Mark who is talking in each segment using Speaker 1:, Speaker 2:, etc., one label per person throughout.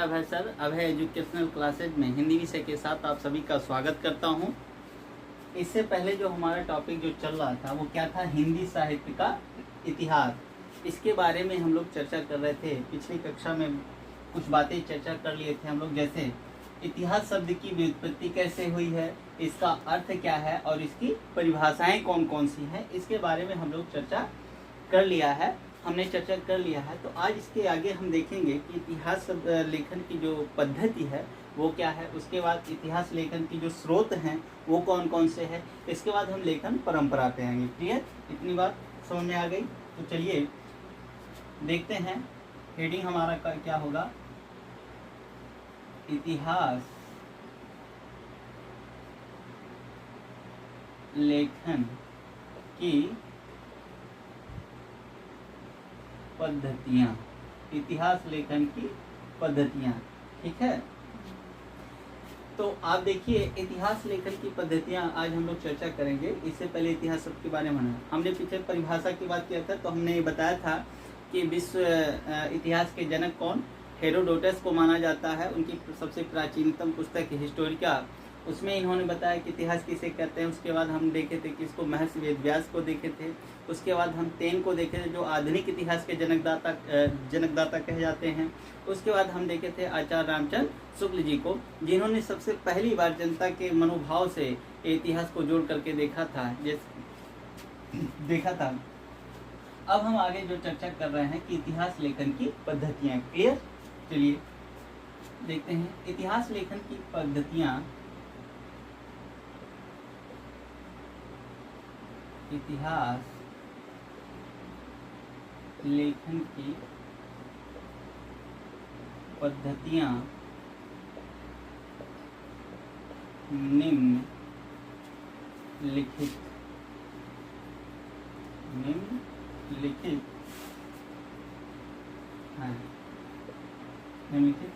Speaker 1: मैं अभय सर अभय educational classes में हिंदी विषय के साथ आप सभी का स्वागत करता हूं। इससे पहले जो हमारा टॉपिक जो चल रहा था वो क्या था, हिंदी साहित्य का इतिहास। इसके बारे में हम लोग चर्चा कर रहे थे। पिछली कक्षा में कुछ बातें चर्चा कर लिए थे हम लोग, जैसे इतिहास शब्द की व्युत्पत्ति कैसे हुई है, इसका अर्थ क्या है और इसकी परिभाषाएं कौन कौन सी हैं, इसके बारे में हम लोग चर्चा कर लिया है। तो आज इसके आगे हम देखेंगे कि इतिहास लेखन की जो पद्धति है वो क्या है, उसके बाद इतिहास लेखन की जो स्रोत हैं वो कौन कौन से हैं, इसके बाद हम लेखन परंपरा पे आएंगे। क्लियर, इतनी बात समझ में आ गई? तो चलिए देखते हैं हेडिंग हमारा क्या होगा। इतिहास लेखन की पद्धतियाँ, इतिहास लेखन की पद्धतियाँ। ठीक है, तो आप देखिए इतिहास लेखन की पद्धतियाँ आज हम लोग चर्चा करेंगे। इससे पहले इतिहास शब्द के बारे में हमने पीछे परिभाषा की बात किया था, तो हमने ये बताया था कि विश्व इतिहास के जनक कौन, हेरोडोटस को माना जाता है। उनकी सबसे प्राचीनतम पुस्तक हिस्टोरिका, उसमें इन्होंने बताया कि इतिहास किसे कहते हैं। उसके बाद हम देखे थे कि इसको महर्षि वेदव्यास को देखे थे। उसके बाद हम तेन को देखे थे जो आधुनिक इतिहास के जनकदाता कहे जाते हैं। उसके बाद हम देखे थे आचार्य रामचंद्र शुक्ल जी को, जिन्होंने सबसे पहली बार जनता के मनोभाव से इतिहास को जोड़ करके देखा था। अब हम आगे जो चर्चा कर रहे हैं कि इतिहास लेखन की पद्धतियाँ। क्लियर, चलिए देखते हैं इतिहास लेखन की पद्धतियाँ। इतिहास लेखन की पद्धतियाँ निम्नलिखित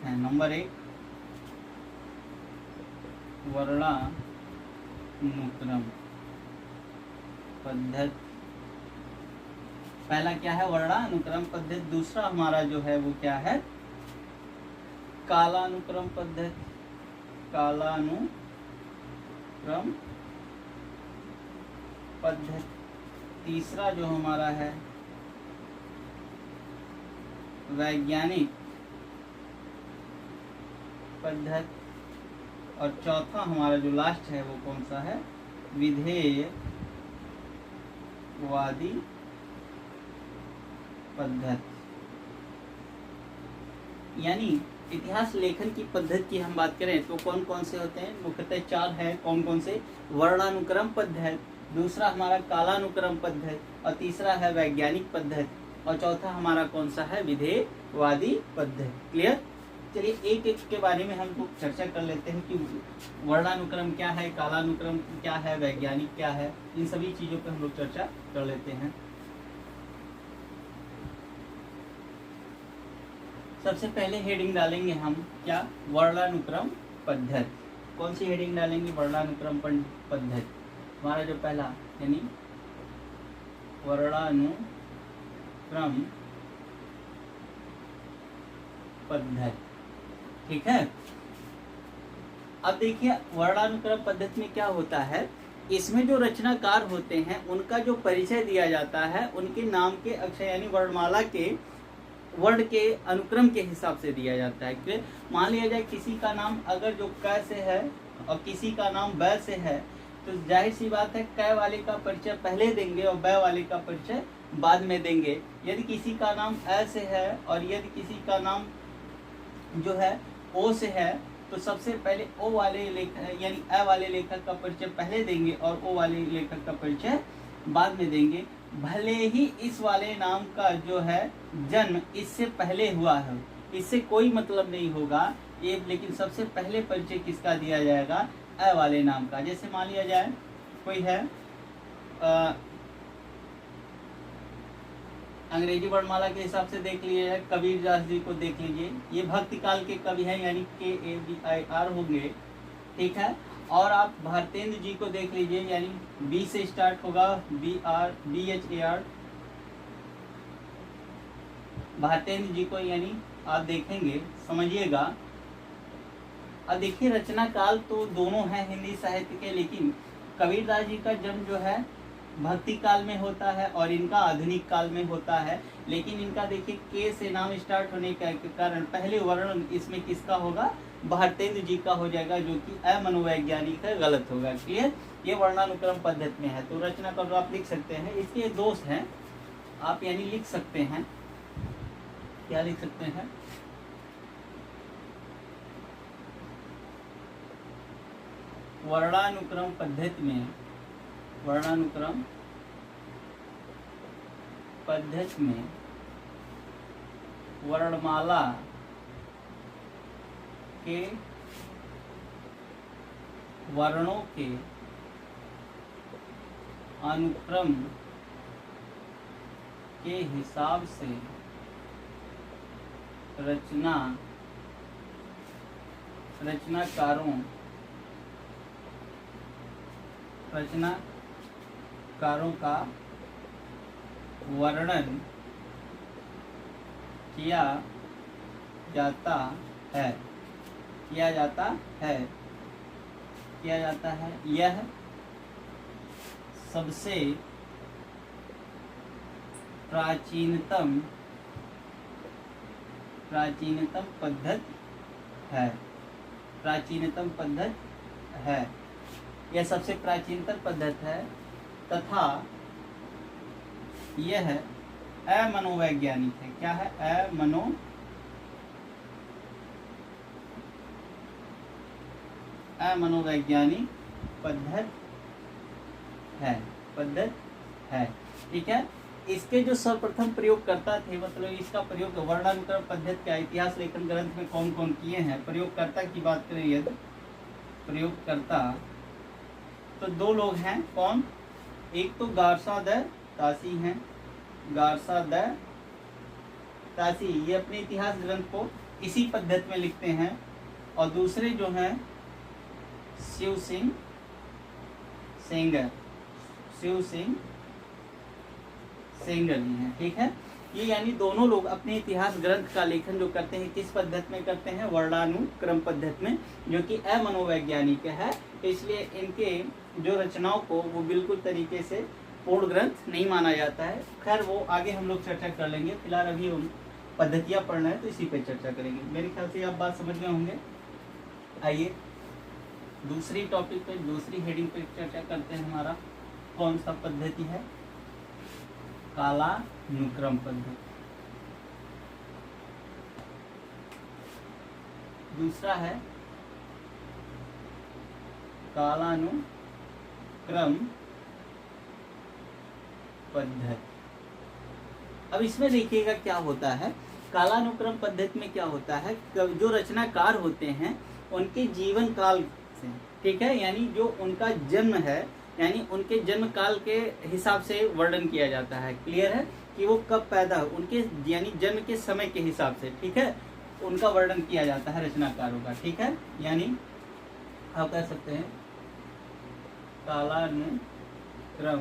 Speaker 1: हैं। नंबर 1, वर्णानुक्रम पद्धति। पहला क्या है, वर्णानुक्रम पद्धति। दूसरा हमारा जो है वो क्या है, कालानुक्रम पद्धति। कालानुक्रम पद्धति। तीसरा जो हमारा है वैज्ञानिक पद्धति। और चौथा हमारा जो लास्ट है वो कौन सा है, विधेयवादी पद्धति। यानी इतिहास लेखन की पद्धति की हम बात करें तो कौन कौन से होते हैं, मुख्यतः 4 है। कौन कौन से, वर्णानुक्रम पद्धति, दूसरा हमारा कालानुक्रम पद्धति, और तीसरा है वैज्ञानिक पद्धति, और चौथा हमारा कौन सा है, विधेयवादी पद्धति। क्लियर, चलिए एक एक के बारे में हम लोग चर्चा कर लेते हैं कि वर्णानुक्रम क्या है, कालानुक्रम क्या है, वैज्ञानिक क्या है। इन सभी चीजों पर हम लोग चर्चा कर लेते हैं। सबसे पहले हेडिंग डालेंगे हम क्या, वर्णानुक्रम पद्धति। कौन सी हेडिंग डालेंगे, वर्णानुक्रम पद्धति। हमारा जो पहला यानी वर्णानुक्रम पद्धति। ठीक है, अब देखिए वर्णानुक्रम पद्धति में क्या होता है, इसमें जो रचनाकार होते हैं उनका जो परिचय दिया जाता है उनके नाम के अक्षर यानी वर्णमाला के वर्ण के अनुक्रम के हिसाब से दिया जाता है। मान लिया जाए किसी का नाम अगर जो क से है और किसी का नाम ब से है, तो जाहिर सी बात है क वाले का परिचय पहले देंगे और ब वाले का परिचय बाद में देंगे। यदि किसी का नाम अ से है और यदि किसी का नाम जो है ओ से है, तो सबसे पहले ओ वाले लेखक यानी अ वाले लेखक का परिचय पहले देंगे और ओ वाले लेखक का परिचय बाद में देंगे। भले ही इस वाले नाम का जो है जन्म इससे पहले हुआ है, इससे कोई मतलब नहीं होगा ये, लेकिन सबसे पहले परिचय किसका दिया जाएगा, अ वाले नाम का। जैसे मान लिया जाए कोई है अंग्रेजी वर्णमाला के हिसाब से देख लीजिए, कबीर दास जी को देख लीजिए, ये भक्ति काल के कवि हैं यानी KABIR होंगे। ठीक है, और आप भारतेंद्र जी को देख लीजिए, यानी बी से स्टार्ट होगा, BHAR। भारतेंद्र जी को यानी आप देखेंगे, समझिएगा। अब देखिए रचना काल तो दोनों हैं हिंदी साहित्य के, लेकिन कबीरदास जी का जन्म जो है भक्ति काल में होता है और इनका आधुनिक काल में होता है। लेकिन इनका देखिए के से नाम स्टार्ट होने के कारण पहले वर्ण इसमें किसका होगा, भारतेंद्र जी का हो जाएगा, जो कि अमनोवैज्ञानिक है, गलत होगा। क्लियर, ये वर्णानुक्रम पद्धति में है। तो रचना का आप लिख सकते हैं, इसके दोष हैं, आप यानी लिख सकते हैं, क्या लिख सकते हैं, वर्णानुक्रम पद्धति में, वर्णानुक्रम पद्धति में वर्णमाला के वर्णों के अनुक्रम के हिसाब से रचनाकारों का वर्णन किया जाता है। यह सबसे प्राचीनतम पद्धति है। यह सबसे प्राचीनतम पद्धति है तथा यह अमनोवैज्ञानिक है। क्या है, अमनोवैज्ञानिक पद्धति है। ठीक है। इसके जो सर्वप्रथम प्रयोगकर्ता थे, मतलब इसका प्रयोग वर्णानुक्रम पद्धति का इतिहास लेखन ग्रंथ में कौन कौन किए हैं, प्रयोगकर्ता की बात करें यदि, प्रयोगकर्ता तो दो लोग हैं। कौन, एक तो गारसा द तासी हैं, गारसा द तासी, ये अपने इतिहास ग्रंथ को इसी पद्धति में लिखते हैं। और दूसरे जो हैं शिव सिंह सेंगर जी हैं। ठीक है, ये यानी दोनों लोग अपने इतिहास ग्रंथ का लेखन जो करते हैं किस पद्धति में करते हैं, वर्णानुक्रम पद्धति में, जो कि अमनोवैज्ञानिक है। इसलिए इनके जो रचनाओं को वो बिल्कुल तरीके से पूर्ण ग्रंथ नहीं माना जाता है। खैर वो आगे हम लोग चर्चा कर लेंगे, फिलहाल अभी हम पद्धतियाँ पढ़ना है तो इसी पे चर्चा करेंगे। मेरे ख्याल से आप बात समझ गए होंगे। आइए दूसरी टॉपिक पे, दूसरी हेडिंग पे चर्चा करते हैं। हमारा कौन सा पद्धति है, कालानुक्रम पद्धति। दूसरा है कालानुक्रम पद्धति। अब इसमें देखिएगा क्या होता है, कालानुक्रम पद्धति में क्या होता है, जो रचनाकार होते हैं उनके जीवन काल से, ठीक है, यानी जो उनका जन्म है, यानी उनके जन्म काल के हिसाब से वर्णन किया जाता है। क्लियर है कि वो कब पैदा हो, उनके यानी जन्म के समय के हिसाब से, ठीक है, उनका वर्णन किया जाता है रचनाकारों का। ठीक है, यानी आप कह सकते हैं कालानुक्रम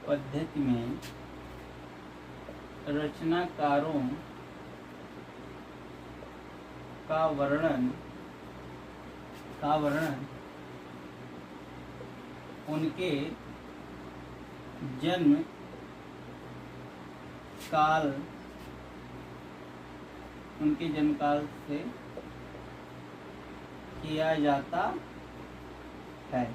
Speaker 1: पद्धति में रचनाकारों का वर्णन उनके जन्म काल से किया जाता है।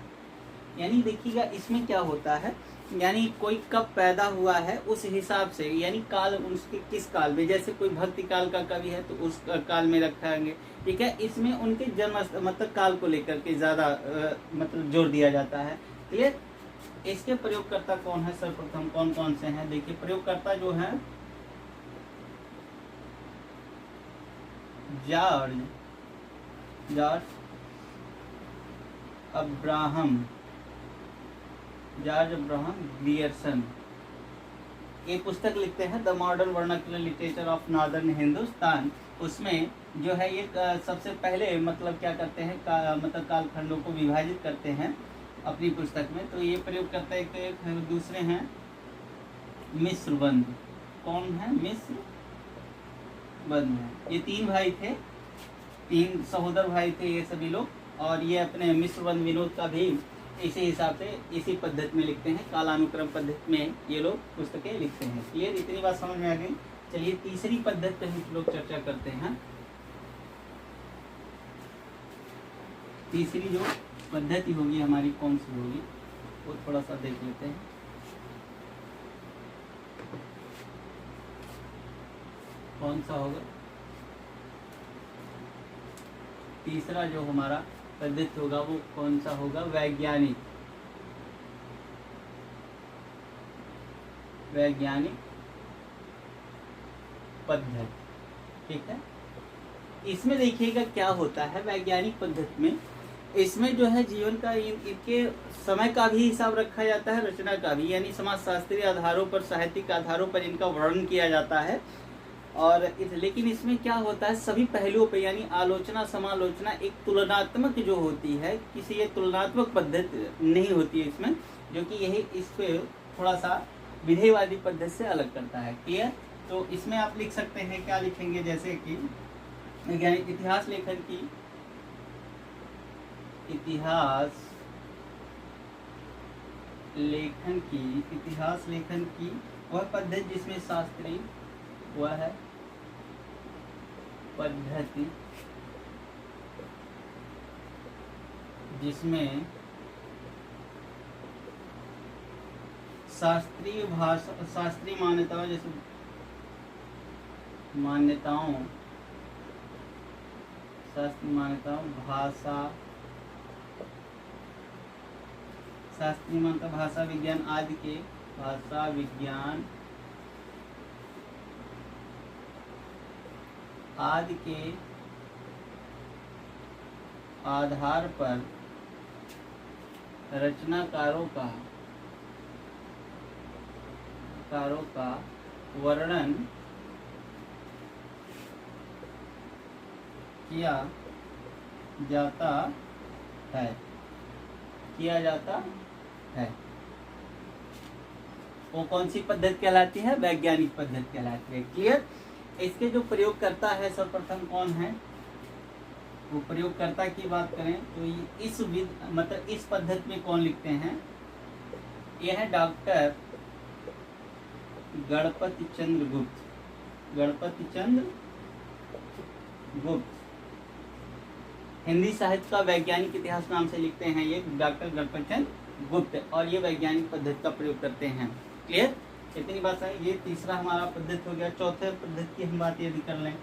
Speaker 1: यानी देखिएगा इसमें क्या होता है, यानी कोई कब पैदा हुआ है उस हिसाब से, यानी काल उसके किस काल में, जैसे कोई भक्ति काल का कवि है तो उस काल में रखेंगे। ठीक है, इसमें उनके जन्म मतलब काल को लेकर के ज्यादा मतलब जोर दिया जाता है। क्लियर। इसके प्रयोगकर्ता कौन है, सर्वप्रथम कौन कौन से हैं, देखिए प्रयोगकर्ता जो है जॉर्ज अब्राहम ग्रियर्सन, ये पुस्तक लिखते हैं the modern vernacular literature of northern Hindustan. उसमें जो है ये सबसे पहले मतलब क्या करते हैं, मतलब कालखंडों को विभाजित करते हैं अपनी पुस्तक में। तो ये प्रयोग करते हैं। एक दूसरे हैं मिश्रबंध, कौन है? मिश्र बंधु है। ये 3 भाई थे, 3 सहोदर भाई थे ये सभी लोग, और ये अपने मिश्र बंधु विनोद का भी इसी हिसाब से इसी पद्धति में लिखते हैं, कालानुक्रम पद्धति में ये लोग पुस्तकें लिखते हैं। क्लियर? इतनी बात समझ में आ गई। चलिए तीसरी पद्धति पे हम लोग चर्चा करते हैं। तीसरी जो पद्धति होगी हमारी कौन सी होगी वो थोड़ा सा देख लेते हैं। कौन सा होगा? तीसरा जो हमारा पद्धति होगा वो कौन सा होगा? वैज्ञानिक पद्धति। ठीक है, इसमें देखिएगा क्या होता है वैज्ञानिक पद्धति में। इसमें जो है जीवन का इनके समय का भी हिसाब रखा जाता है, रचना का भी, यानी समाजशास्त्रीय आधारों पर, साहित्यिक आधारों पर इनका वर्णन किया जाता है। और लेकिन इसमें क्या होता है, सभी पहलुओं पे यानी आलोचना समालोचना एक तुलनात्मक जो होती है, किसी ये तुलनात्मक पद्धति नहीं होती है इसमें, जो कि यही इस पे थोड़ा सा विधेयवादी पद्धति से अलग करता है। क्लियर? तो इसमें आप लिख सकते हैं, क्या लिखेंगे, जैसे कि वैज्ञानिक इतिहास लेखन की, इतिहास लेखन की वह पद्धति जिसमें शास्त्रीय, वह है पद्धति जिसमें शास्त्रीय भाषा, शास्त्रीय मान्यताओं, जैसे शास्त्रीय मान्यताओं, भाषा, शास्त्रीय मान्यता, भाषा विज्ञान आदि के, भाषा विज्ञान आदि के आधार पर रचनाकारों का वर्णन किया जाता है। वो कौन सी पद्धति कहलाती है? वैज्ञानिक पद्धति कहलाती है। क्लियर? इसके जो प्रयोगकर्ता है सर्वप्रथम कौन है? वो प्रयोगकर्ता की बात करें तो इस मतलब इस पद्धति में कौन लिखते हैं? यह है डॉक्टर गणपति चंद्र गुप्त। हिंदी साहित्य का वैज्ञानिक इतिहास नाम से लिखते हैं ये डॉक्टर गणपति चंद्र गुप्त, और ये वैज्ञानिक पद्धति का प्रयोग करते हैं। क्लियर? इतनी बात है। ये तीसरा हमारा पद्धति हो गया। चौथे पद्धति की हम बात यदि कर लें,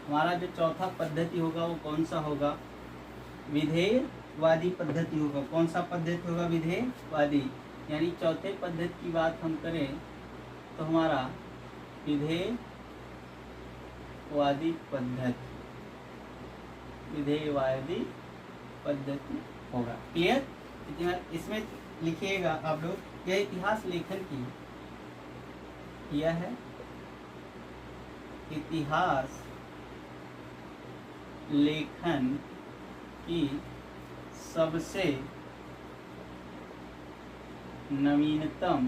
Speaker 1: हमारा जो चौथा पद्धति होगा वो कौन सा होगा? विधेयवादी पद्धति होगा। कौन सा पद्धति होगा? विधेयवादी। यानी चौथे पद्धति की बात हम करें तो हमारा विधेयवादी पद्धति होगा। क्लियर? इसमें लिखिएगा आप लोग, यह इतिहास लेखन की, यह है इतिहास लेखन की सबसे नवीनतम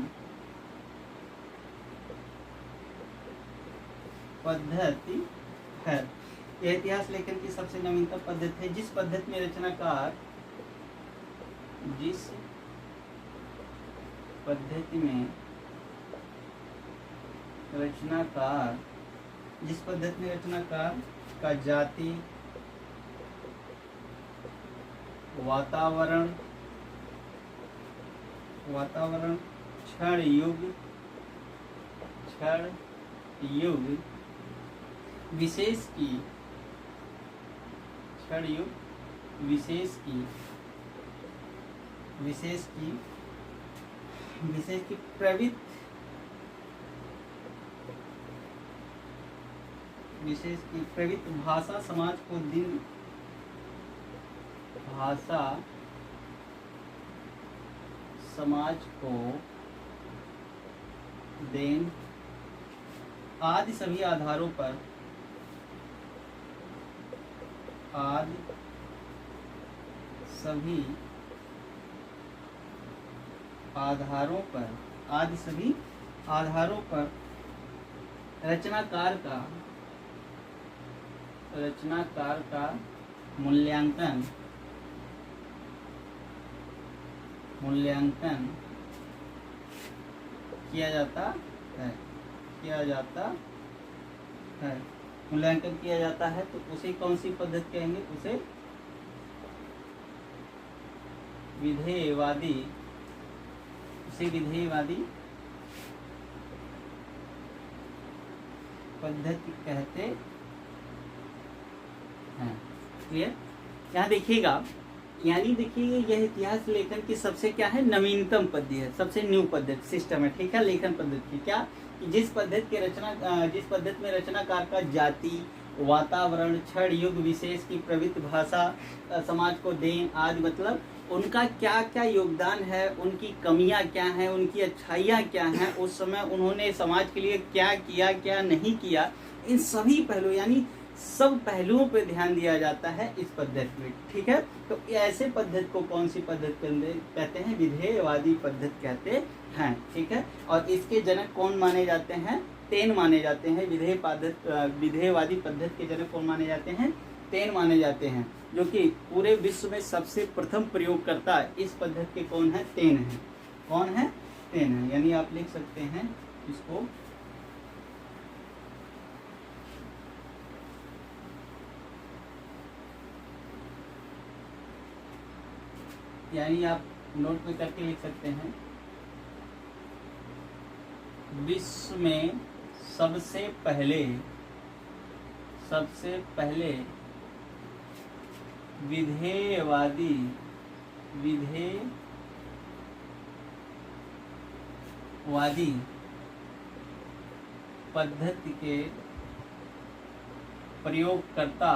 Speaker 1: पद्धति है। यह इतिहास लेखन की सबसे नवीनतम पद्धति है, जिस पद्धति में रचनाकार का जाति, वातावरण, क्षण युग विशेष की प्रवृत्त भाषा समाज को देन आदि सभी आधारों पर आदि सभी आधारों पर रचनाकार का मूल्यांकन किया जाता है तो उसे कौन सी पद्धति कहेंगे? उसे विधेयवादी पद्धति कहते हैं। क्लियर? यहाँ देखिएगा, यानी देखिए यह इतिहास लेखन की सबसे क्या है, नवीनतम पद्धति है, सबसे न्यू पद्धति सिस्टम है, ठीक है, लेखन पद्धति क्या कि जिस पद्धति में रचनाकार का जाति, वातावरण, क्षण, युग विशेष की प्रवृत्ति, भाषा, समाज को दें आदि, मतलब उनका क्या क्या योगदान है, उनकी कमियां क्या हैं, उनकी अच्छाइयां क्या हैं, उस समय उन्होंने समाज के लिए क्या किया क्या नहीं किया, इन सभी पहलू यानी सब पहलुओं पे ध्यान दिया जाता है इस पद्धति में, ठीक है। तो ऐसे पद्धति को कौन सी पद्धति कहते हैं? विधेयवादी पद्धति कहते हैं, ठीक है। और इसके जनक कौन माने जाते हैं? तेन माने जाते हैं। विधेयवादी पद्धति के जनक कौन माने जाते हैं? तेन माने जाते हैं, जो कि पूरे विश्व में सबसे प्रथम प्रयोगकर्ता इस पद्धति के कौन है? तेन है। कौन है? तेन है। यानी आप लिख सकते हैं इसको, यानी आप नोट में करके लिख सकते हैं, विश्व में सबसे पहले विधेयवादी पद्धति के प्रयोगकर्ता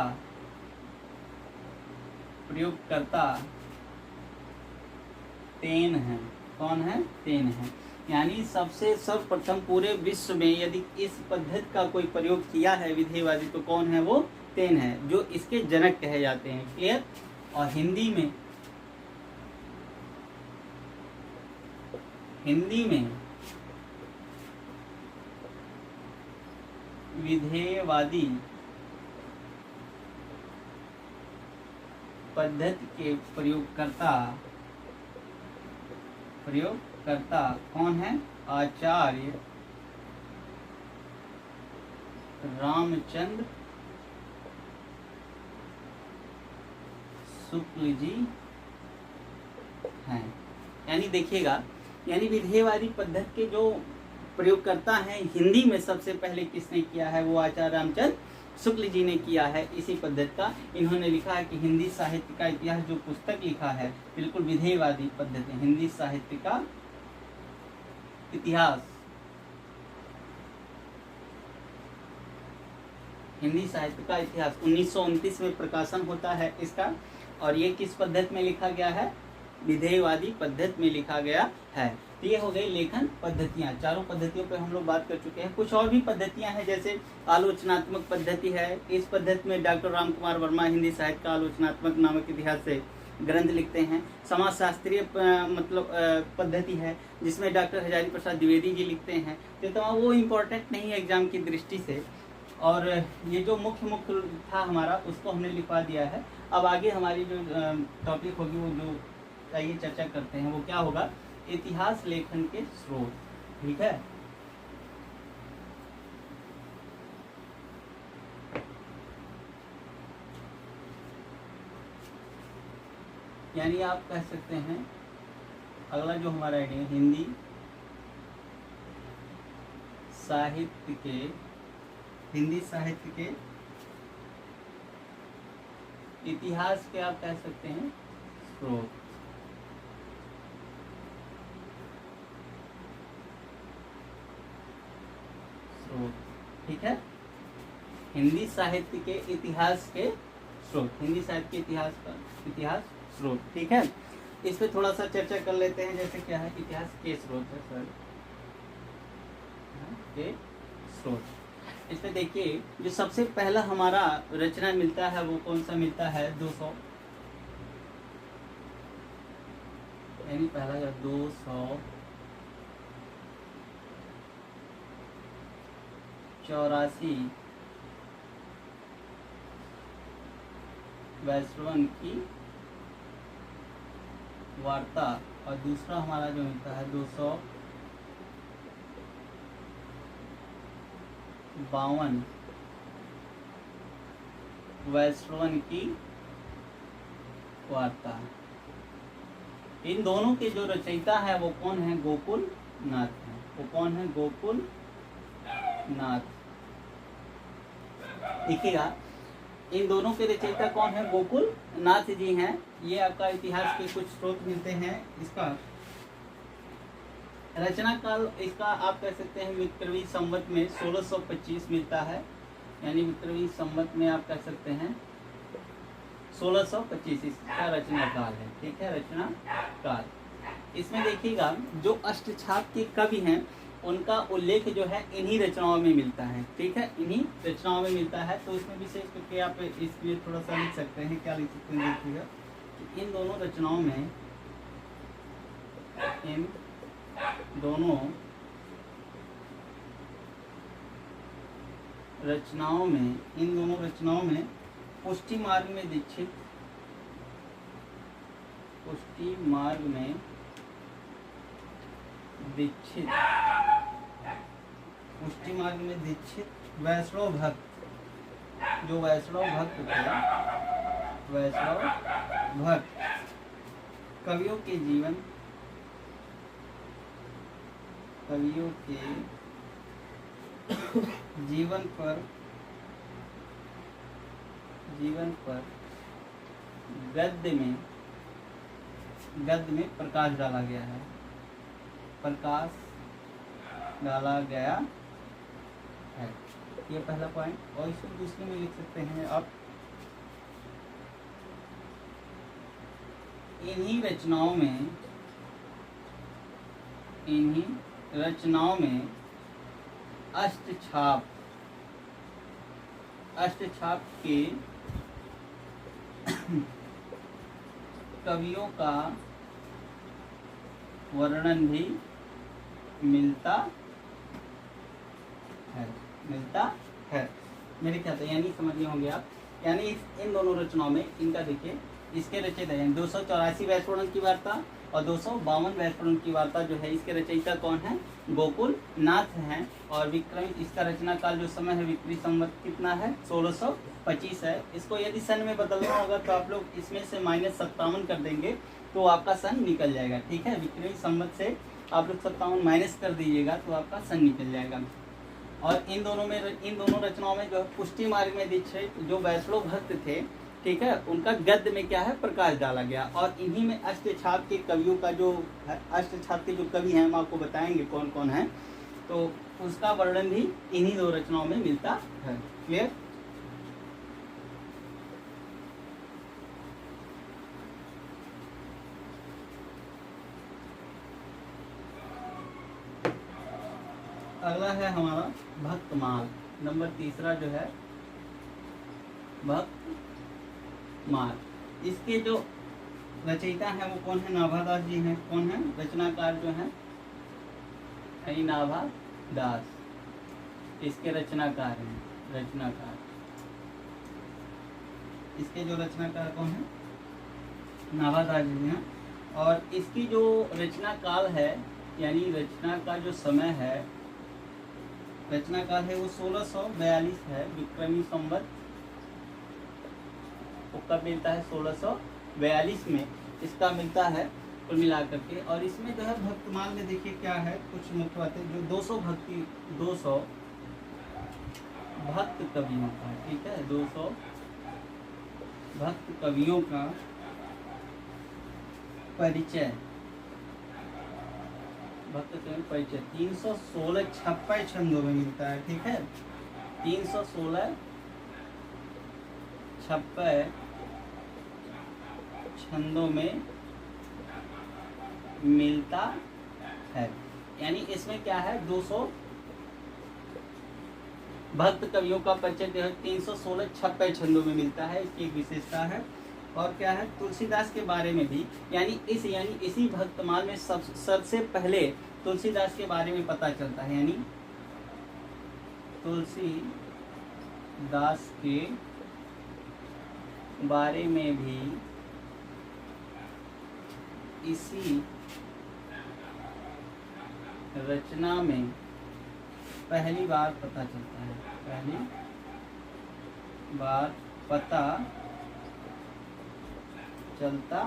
Speaker 1: तेन है। कौन है? तेन है। यानी सबसे सर्वप्रथम पूरे विश्व में यदि इस पद्धति का कोई प्रयोग किया है विधेयवादी, तो कौन है? वो तेन है, जो इसके जनक कहे जाते हैं। क्लियर? और हिंदी में विधेयवादी पद्धति के प्रयोगकर्ता कौन है? आचार्य रामचंद्र शुक्ल जी हैं। यानी देखिएगा, यानी विधेयवादी पद्धति के जो प्रयोगकर्ता हैं हिंदी में सबसे पहले किसने किया है? वो आचार्य रामचंद्र शुक्ल जी ने किया है इसी पद्धति का। इन्होंने लिखा है कि हिंदी साहित्य का इतिहास, जो पुस्तक लिखा है बिल्कुल विधेयवादी पद्धति, हिंदी साहित्य का इतिहास, 1929 में प्रकाशन होता है इसका। और ये किस पद्धति में लिखा गया है? विधेयवादी पद्धति में लिखा गया है। तो ये हो गई लेखन पद्धतियाँ। चारों पद्धतियों पे हम लोग बात कर चुके हैं। कुछ और भी पद्धतियाँ हैं, जैसे आलोचनात्मक पद्धति है। इस पद्धति में डॉक्टर राम कुमार वर्मा हिंदी साहित्य का आलोचनात्मक नामक इतिहास से ग्रंथ लिखते हैं। समाजशास्त्रीय पद्धति है, जिसमें डॉक्टर हजारी प्रसाद द्विवेदी जी लिखते हैं। तो वो इम्पोर्टेंट नहीं है एग्जाम की दृष्टि से। और ये जो मुख्य था हमारा, उसको हमने लिखवा दिया है। अब आगे हमारी जो टॉपिक होगी, वो जो आइए चर्चा करते हैं, वो क्या होगा? इतिहास लेखन के स्रोत। ठीक है, यानी आप कह सकते हैं अगला जो हमारा आइडिया, हिंदी साहित्य के इतिहास के आप कह सकते हैं स्रोत। ठीक है, हिंदी साहित्य के इतिहास के स्रोत, हिंदी साहित्य के इतिहास स्रोत। ठीक है, इस पे थोड़ा सा चर्चा कर लेते हैं। जैसे क्या है, इतिहास के स्रोत है सर, के स्रोत। इस पे देखिए, जो सबसे पहला हमारा रचना मिलता है वो कौन सा मिलता है? 200, यानी पहला 200 284 वैश्रवण की वार्ता, और दूसरा हमारा जो मिलता है 252 वैश्रवण की वार्ता। इन दोनों के जो रचयिता है वो कौन है? गोकुल नाथ है। वो कौन है? गोकुल नाथ। देखिएगा, इन दोनों के रचयिता कौन है? गोकुल नाथ जी हैं। ये आपका इतिहास के कुछ स्रोत मिलते हैं। इसका रचना काल इसका आप कह सकते हैं विक्रमी संवत में 1625 मिलता है, यानी विक्रमी संवत में आप कह सकते हैं 1625 इसका रचना काल है। ठीक है, रचना काल। इसमें देखिएगा जो अष्टछाप के कवि हैं उनका उल्लेख जो है इन्हीं रचनाओं में मिलता है। ठीक है, इन्हीं रचनाओं में मिलता है। तो इसमें विशेष करके आप इसलिए थोड़ा सा लिख सकते हैं। क्या लिख सकते हैं? देखिएगा कि इन दोनों रचनाओं में इन दोनों रचनाओं में पुष्टि मार्ग में दीक्षित वैष्णव भक्त, जो वैष्णव भक्त थे, वैष्णव भक्त कवियों के जीवन पर गद्य में प्रकाश डाला गया है। ये पहला पॉइंट। और इसको दूसरे में लिख सकते हैं आप, इन्हीं रचनाओं में अष्टछाप के कवियों का वर्णन भी मिलता है। मेरे ख्याल से यानी समझ गए होंगे आप। यानी इन दोनों रचनाओं में इनका देखिए, इसके रचयिता यानी 284 वैश्रवण की वार्ता और 252 वैश्रवण की वार्ता जो है, इसके रचयिता कौन है? गोकुल नाथ हैं। और विक्रम इसका रचना काल जो समय है विक्रमी संवत कितना है? 1625 है। इसको यदि सन में बदलना होगा तो आप लोग इसमें से -57 कर देंगे तो आपका सन निकल जाएगा। ठीक है, विक्रमी संवत से आप लोग 57 माइनस कर दीजिएगा तो आपका सन निकल जाएगा। और इन दोनों रचनाओं में जो पुष्टि मार्ग में दीक्षित जो वैष्णव भक्त थे, ठीक है, उनका गद्य में क्या है? प्रकाश डाला गया। और इन्हीं में अष्टछाप के कवियों का जो अष्टछाप के जो कवि हैं हम आपको बताएंगे कौन कौन है, तो उसका वर्णन भी इन्हीं दो रचनाओं में मिलता है। क्लियर? अगला है हमारा भक्तमाल। नंबर तीसरा जो है भक्तमाल। इसके जो रचयिता हैं वो कौन है? नाभादास जी हैं। कौन है? रचनाकार जो है नाभादास, इसके रचनाकार हैं। इसके जो रचनाकार कौन है? नाभादास जी हैं। और इसकी जो रचना काल है यानी रचना का जो समय है, रचना काल है वो 1642 है विक्रमी संवत। वो कब मिलता है? 1642 में इसका मिलता है कुल मिलाकर के। और इसमें जो है भक्तमाल में देखिए क्या है, कुछ मुख्य बातें जो 200 भक्त कवियों का, ठीक है, 200 भक्त कवियों का परिचय, 316 छप्पय छंदों में मिलता है। ठीक है, 316 छप्पय छंदों में मिलता है। यानी इसमें क्या है? 200 भक्त कवियों का परिचय 316 छप्पय छंदों में मिलता है। इसकी एक विशेषता है। और क्या है? तुलसीदास के बारे में भी, यानी इसी भक्तमाल में सबसे पहले तुलसीदास के बारे में पता चलता है। यानी तुलसी दास के बारे में भी इसी रचना में पहली बार पता चलता है, पहली बार पता चलता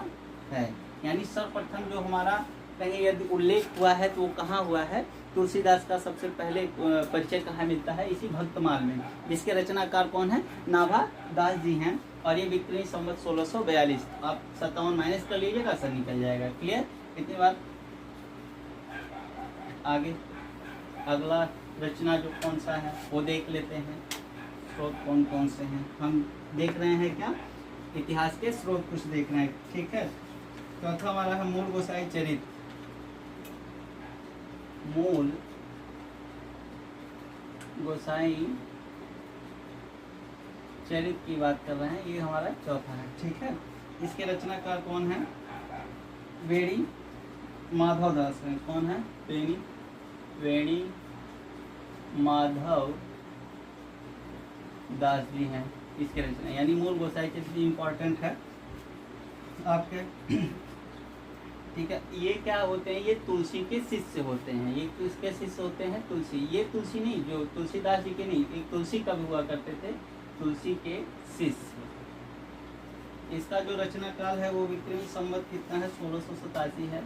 Speaker 1: है। यानी सर्वप्रथम जो हमारा कहीं यदि उल्लेख हुआ है तो वो कहाँ हुआ है, तुलसीदास का सबसे पहले परिचय कहाँ मिलता है, इसी भक्तमाल में, जिसके रचनाकार कौन है, नाभा दास जी हैं। और ये विक्रमी संवत 1642। आप 57 माइनस कर लीजिएगा, सर निकल जाएगा। क्लियर, इतनी बात। आगे अगला रचना जो कौन सा है वो देख लेते हैं। स्रोत कौन कौन से हैं हम देख रहे हैं, क्या इतिहास के स्रोत कुछ देख रहे हैं, ठीक है। चौथा हमारा है मूल गोसाई चरित। मूल गोसाई चरित की बात कर रहे हैं, ये हमारा चौथा है, ठीक है। इसके रचनाकार कौन है, वेणी माधव दास है। कौन है, वेणी माधव दास जी हैं इसके रचना। यानी मूल गोसाई चरित इम्पोर्टेंट है आपके, ठीक है। ये क्या होते हैं, ये तुलसी के शिष्य होते हैं। ये किसके शिष्य होते हैं, तुलसी। ये तुलसी नहीं, जो तुलसीदास जी के नहीं, एक तुलसी कवि हुआ करते थे, तुलसी के शिष्य। इसका जो रचना काल है वो विक्रमी संवत कितना है, 1687 है।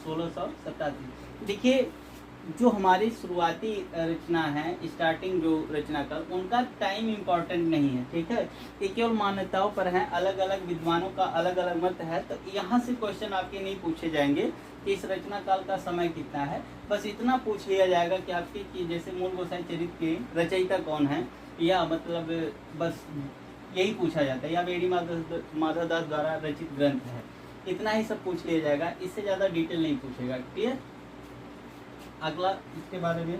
Speaker 1: 1687। देखिए जो हमारी शुरुआती रचना है, स्टार्टिंग जो रचना काल, उनका टाइम इम्पोर्टेंट नहीं है, ठीक है। ये केवल मान्यताओं पर है, अलग अलग विद्वानों का अलग अलग मत है। तो यहाँ से क्वेश्चन आपके नहीं पूछे जाएंगे कि इस रचना काल का समय कितना है। बस इतना पूछ लिया जाएगा कि आपके कि जैसे मूल गोसाई चरित के रचयिता कौन है, या मतलब बस यही पूछा जाता है, या वेणी माधव दास द्वारा रचित ग्रंथ है। इतना ही सब पूछ लिया जाएगा, इससे ज़्यादा डिटेल नहीं पूछेगा। क्लियर। अगला इसके बारे में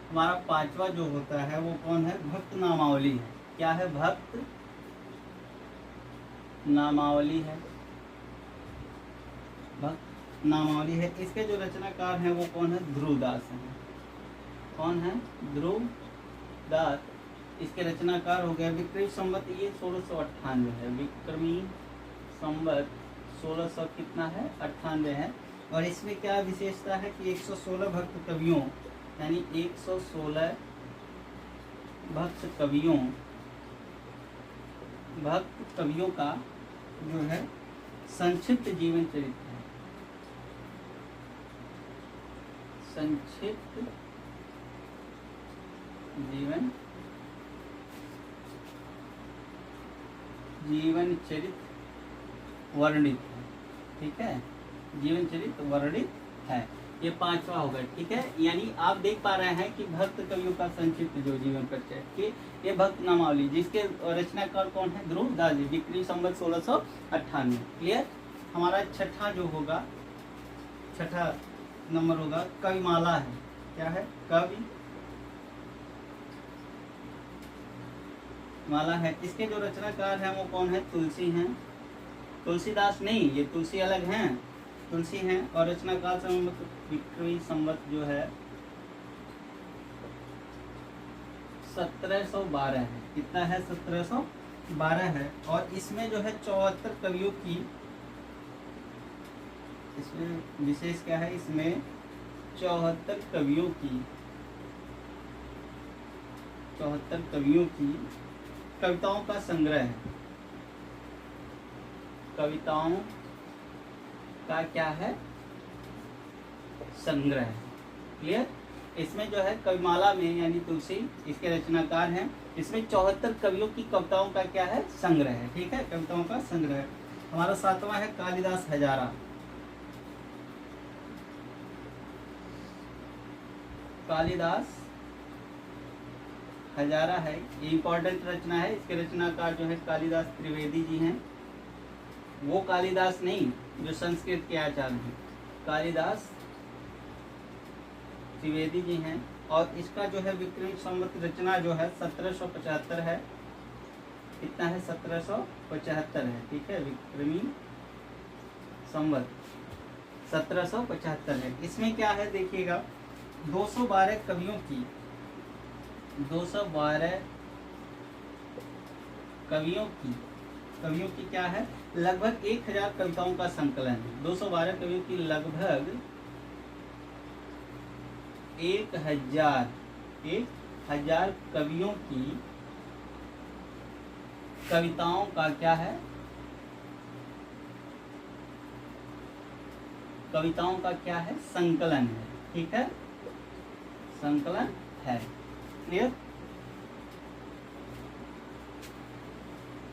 Speaker 1: हमारा पांचवा जो होता है वो कौन है, भक्त नामावली है। क्या है, भक्त नामावली है, भक्त नामावली है। इसके जो रचनाकार हैं वो कौन है, ध्रुवदास हैं। कौन है, ध्रुवदास। इसके रचनाकार हो गया विक्रमी संवत, ये 1698 है। विक्रमी संवत 1600 कितना है, 98 है। और इसमें क्या विशेषता है कि 116 भक्त कवियों, यानी 116 भक्त कवियों का जो है संक्षिप्त जीवन चरित्र है। संक्षिप्त जीवन चरित्र वर्णित है, ठीक है। जीवन चरित्र वर्णित है, ये पांचवा होगा, ठीक है। यानी आप देख पा रहे हैं कि भक्त कवियों का संक्षिप्त जो जीवन परिचय कि ये भक्त नामावली, जिसके रचनाकार कौन है, ध्रुवदास जी, विक्रमी संवत 1698। क्लियर। हमारा छठा जो होगा, छठा नंबर होगा कविमाला है। क्या है, कवि माला है। इसके जो रचनाकार हैं वो कौन है, तुलसी हैं। तुलसीदास नहीं, ये तुलसी अलग हैं, तुलसी हैं। और रचनाकाल समय विक्रमी संवत जो है 1712 है। कितना है, 1712 है। और इसमें जो है 74 कवियों की, इसमें विशेष क्या है, इसमें 74 कवियों की कविताओं का संग्रह है। कविताओं का क्या है, संग्रह है। क्लियर। इसमें जो है कविमाला में, यानी तुलसी इसके रचनाकार हैं, इसमें 74 कवियों की कविताओं का क्या है, संग्रह है, ठीक है, कविताओं का संग्रह। हमारा सातवां है कालिदास हजारा। कालिदास हजारा है, ये इंपॉर्टेंट रचना है। इसके रचनाकार जो है कालिदास त्रिवेदी जी हैं। वो कालिदास नहीं जो संस्कृत के आचार्य हैं, कालिदास त्रिवेदी जी हैं। और इसका जो है विक्रमी संवत रचना जो है 1775 है। कितना है, 1775 है, ठीक है। विक्रमी संवत 1775 है। इसमें क्या है देखिएगा, 212 कवियों की 212 कवियों की क्या है, लगभग 1000 कविताओं का संकलन है। 212 कवियों की लगभग 1000 कवियों की कविताओं का क्या है, कविताओं का क्या है, संकलन है। ठीक है, संकलन है। क्लियर।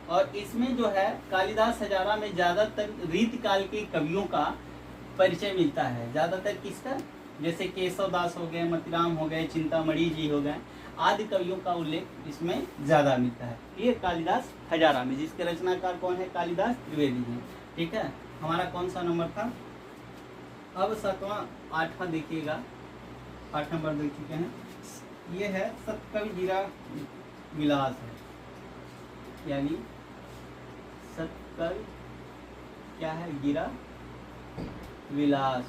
Speaker 1: और इसमें जो है कालिदास हजारा में ज्यादातर रीतकाल के कवियों का परिचय मिलता है। ज्यादातर किसका, जैसे केशव दास हो गए, मतीराम हो गए, चिंतामणि जी हो गए, आदि कवियों का उल्लेख इसमें ज्यादा मिलता है। ये कालिदास हजारा में, जिसके रचनाकार कौन है, कालिदास त्रिवेदी हैं। ठीक है, हमारा कौन सा नंबर था। अब 7वां 8वां देखिएगा, 8 नंबर देख चुके हैं। ये है सतकवि गिरा विलास है, यानी सतकवि क्या है, गिरा विलास।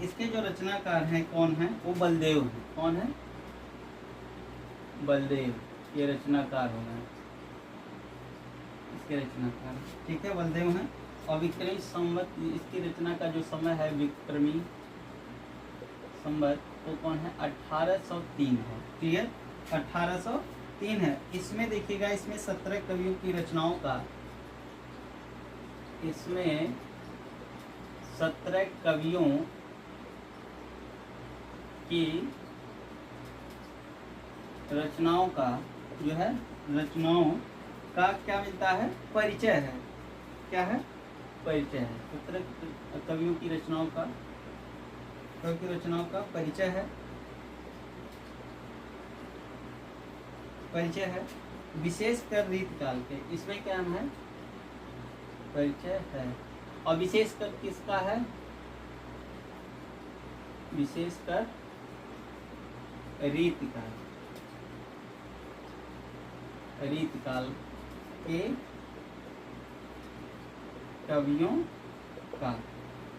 Speaker 1: इसके जो रचनाकार हैं कौन है, वो बलदेव है। कौन है, बलदेव, ये रचनाकार हो गए, इसके रचनाकार। ठीक है, बलदेव हैं। और विक्रमी संवत, इसकी रचना का जो समय है विक्रमी संवत, वो कौन है, 1803 है। क्लियर, 1803 है। इसमें देखिएगा, इसमें 17 कवियों की रचनाओं का, इसमें 17 कवियों की रचनाओं का जो है, रचनाओं का क्या मिलता है, परिचय है। क्या है, परिचय है। 17 कवियों की रचनाओं का, परिचय है, विशेषकर रीतकाल के। इसमें क्या है, परिचय है। और विशेषकर किसका है, विशेषकर रीतकाल के कवियों का।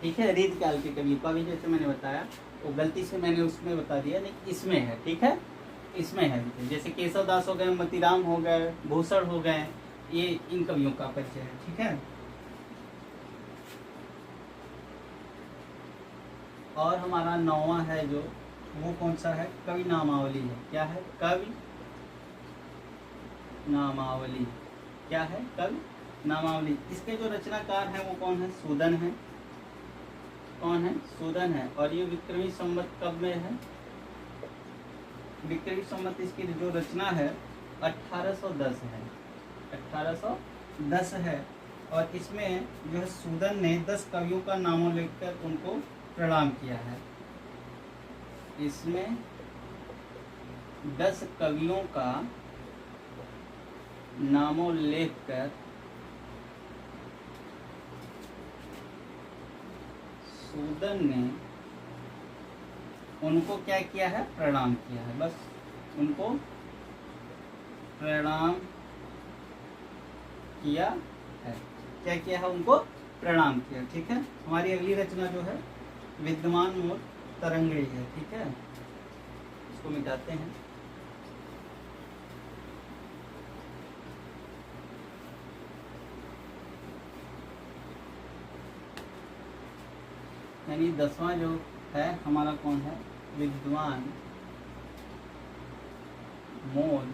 Speaker 1: ठीक है, रीतकाल के कवियों का भी जैसे मैंने बताया, वो गलती से मैंने उसमें बता दिया, लेकिन इसमें है। ठीक है, इसमें है। जैसे केशव दास हो गए, मतीराम हो गए, भूषण हो गए, ये इन कवियों का परिचय है। ठीक है, और हमारा 9वां है जो, वो कौन सा है, कवि नामावली है। क्या है, कवि नामावली। क्या है, कवि नामावली। इसके जो रचनाकार हैं वो कौन है, सूदन है। कौन है, सूदन है। और ये विक्रमी संवत कब में है, विक्रमी संवत इसकी जो रचना है 1810 है, 1810 है। और इसमें जो है सूदन ने 10 कवियों का नामों लिखकर उनको प्रणाम किया है। इसमें 10 कवियों का नामों लिखकर सूदन ने उनको क्या किया है, प्रणाम किया है। बस उनको प्रणाम किया है। क्या किया है, उनको प्रणाम किया। ठीक है, हमारी अगली रचना जो है विद्यमान मूल तरंगड़ी है। ठीक है, इसको मिटाते हैं। यानी 10वां जो है हमारा कौन है, विद्वान मूल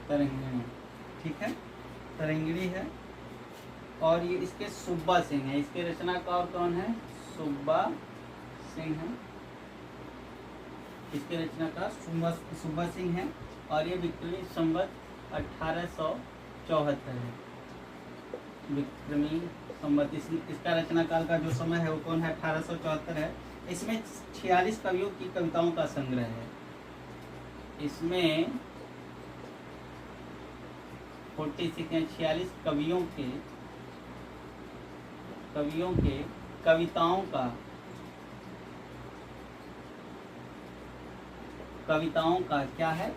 Speaker 1: तरंगिणी। ठीक है, तरंगिणी है। और ये इसके सुब्बा सिंह है। इसके रचनाकार कौन है, सुब्बा सिंह है। इसके रचनाकार सुब्बा सिंह है। और ये विक्रमी संवत 1874 है। विक्रमी संवत, इसका रचनाकाल का जो समय है वो कौन है, 1874 है। इसमें 46 कवियों की कविताओं का संग्रह है। इसमें 46 कवियों के कविताओं का कविताओं का क्या है,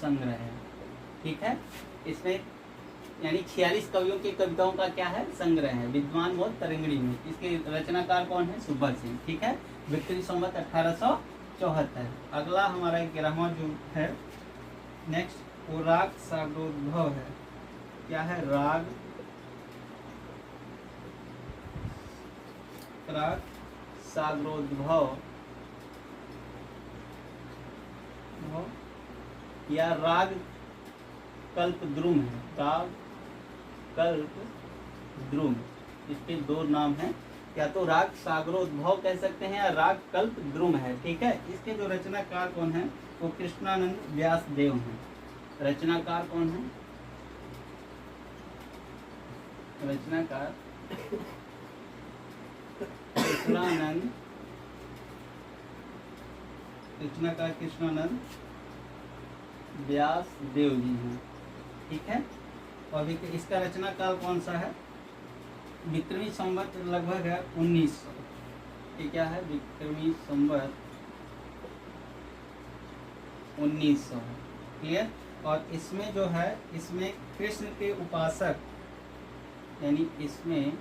Speaker 1: संग्रह है। ठीक है, इसमें यानी 46 कवियों की कविताओं का क्या है, संग्रह है। विद्वान व तरंगिणी में इसके रचनाकार कौन है, सुब्बा सिंह। ठीक है, विक्रमी संवत 1874। अगला हमारा 11वां जो है नेक्स्ट, वो राग सागरोद्भव है। क्या है, राग सागरोद्भव या राग कल्पद्रुम है। राग कल्पद्रुम, इसके दो नाम हैं, या तो राग सागरोद्भव कह सकते हैं या राग कल्पद्रुम है। ठीक है, इसके जो रचनाकार कौन है, वो कृष्णानंद व्यासदेव हैं। रचनाकार कौन है, रचनाकार कृष्णानंद व्यासदेव जी हैं। ठीक है, और इसका रचनाकाल कौन सा है, विक्रमी संवत लगभग है 1900। ये क्या है, विक्रमी संवत 1900 है। क्लियर, और इसमें जो है, इसमें कृष्ण के उपासक, यानी इसमें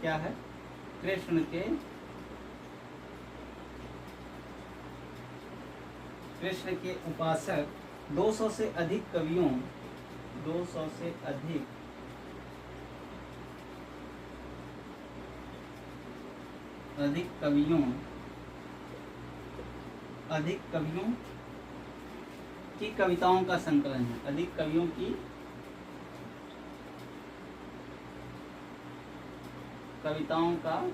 Speaker 1: क्या है, कृष्ण के उपासक 200 से अधिक कवियों, 200 से अधिक कवियों की कविताओं का संकलन है। अधिक कवियों की कविताओं का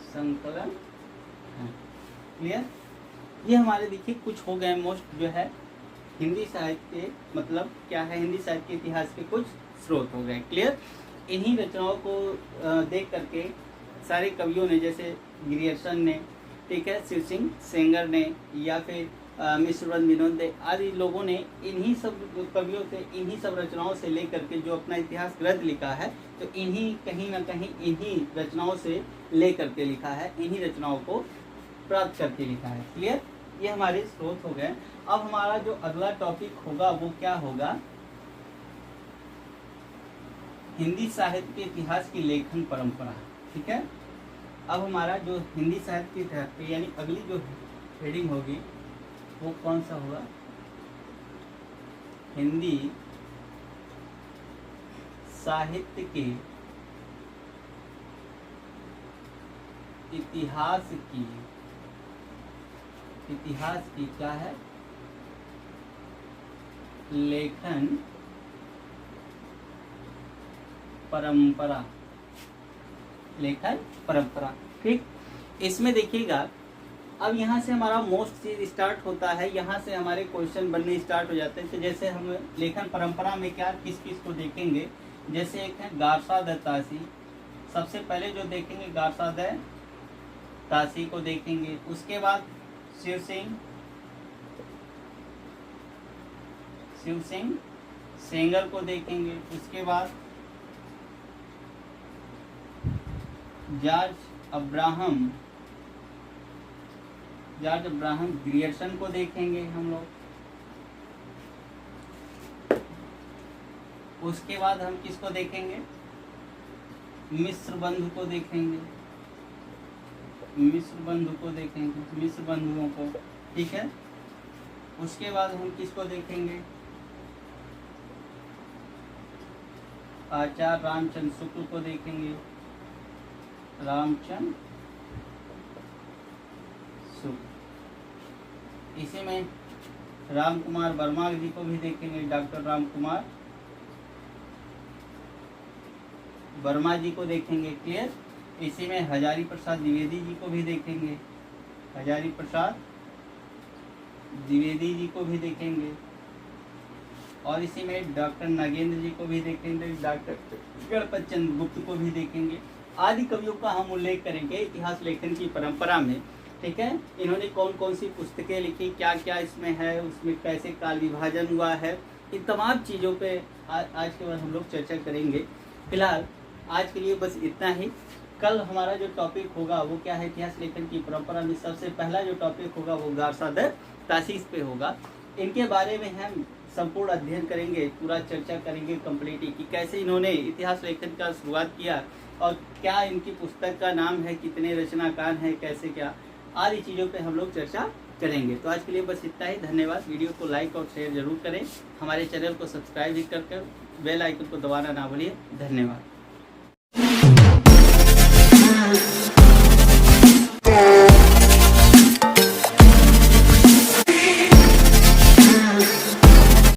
Speaker 1: संकलन है। क्लियर, ये हमारे देखिए कुछ हो गए मोस्ट जो है हिंदी साहित्य के, मतलब क्या है, हिंदी साहित्य के इतिहास के कुछ स्रोत हो गए। क्लियर, इन्हीं रचनाओं को देख करके सारे कवियों ने, जैसे ग्रियर्सन ने, ठीक है, शिव सिंह सेंगर ने, या फिर मिश्र विनोद दे आदि लोगों ने इन्हीं सब कवियों से, इन्हीं सब रचनाओं से लेकर के जो अपना इतिहास ग्रंथ लिखा है, तो इन्हीं कहीं ना कहीं इन्हीं रचनाओं से लेकर के लिखा है, इन्हीं रचनाओं को प्राप्त करके लिखा है। क्लियर, ये हमारे स्रोत हो गए। अब हमारा जो अगला टॉपिक होगा वो क्या होगा, हिंदी साहित्य के इतिहास की लेखन परंपरा। ठीक है, अब हमारा जो हिंदी साहित्य के इतिहास पे, यानी अगली जो हेडिंग होगी वो कौन सा होगा, हिंदी साहित्य के इतिहास की क्या है, लेखन परंपरा। लेखन परंपरा, ठीक। इसमें देखिएगा, अब यहाँ से हमारा मोस्ट चीज स्टार्ट होता है, यहाँ से हमारे क्वेश्चन बनने स्टार्ट हो जाते हैं। तो जैसे हम लेखन परंपरा में क्या किस किस को देखेंगे, जैसे एक है गारसाद तासी, सबसे पहले जो देखेंगे गारसाद तासी को देखेंगे। उसके बाद शिव सिंह सेंगर को देखेंगे। उसके बाद जॉर्ज अब्राहम ग्रियर्सन को देखेंगे हम लोग। उसके बाद हम किसको देखेंगे, मिश्र बंधु को देखेंगे, मिश्र बंधुओं को, ठीक है। उसके बाद हम किसको देखेंगे, आचार्य रामचंद्र शुक्ल को देखेंगे, रामचंद्र शुक्ल। इसी में राम कुमार वर्मा जी को भी देखेंगे, डॉक्टर राम कुमार वर्मा जी को देखेंगे, क्लियर। इसी में हजारी प्रसाद द्विवेदी जी को भी देखेंगे, हजारी प्रसाद द्विवेदी जी को भी देखेंगे। और इसी में डॉक्टर नागेंद्र जी को भी देखेंगे, डॉक्टर गणपत चंद्र गुप्त को भी देखेंगे। आदि कवियों का हम उल्लेख करेंगे इतिहास लेखन की परंपरा में, ठीक है। इन्होंने कौन कौन सी पुस्तकें लिखी, क्या क्या इसमें है, उसमें कैसे काल विभाजन हुआ है, इन तमाम चीज़ों पे आज के बाद हम लोग चर्चा करेंगे। फिलहाल आज के लिए बस इतना ही। कल हमारा जो टॉपिक होगा वो क्या है, इतिहास लेखन की परंपरा में सबसे पहला जो टॉपिक होगा वो गारसा द तासीस पे होगा। इनके बारे में हम संपूर्ण अध्ययन करेंगे, पूरा चर्चा करेंगे कंप्लीटली कि कैसे इन्होंने इतिहास लेखन का शुरुआत किया और क्या इनकी पुस्तक का नाम है, कितने रचनाकार हैं, कैसे क्या, आदि चीज़ों पे हम लोग चर्चा करेंगे। तो आज के लिए बस इतना ही। धन्यवाद। वीडियो को लाइक और शेयर जरूर करें, हमारे चैनल को सब्सक्राइब भी कर बेल आइकन को दबाना ना भूलिए। धन्यवाद।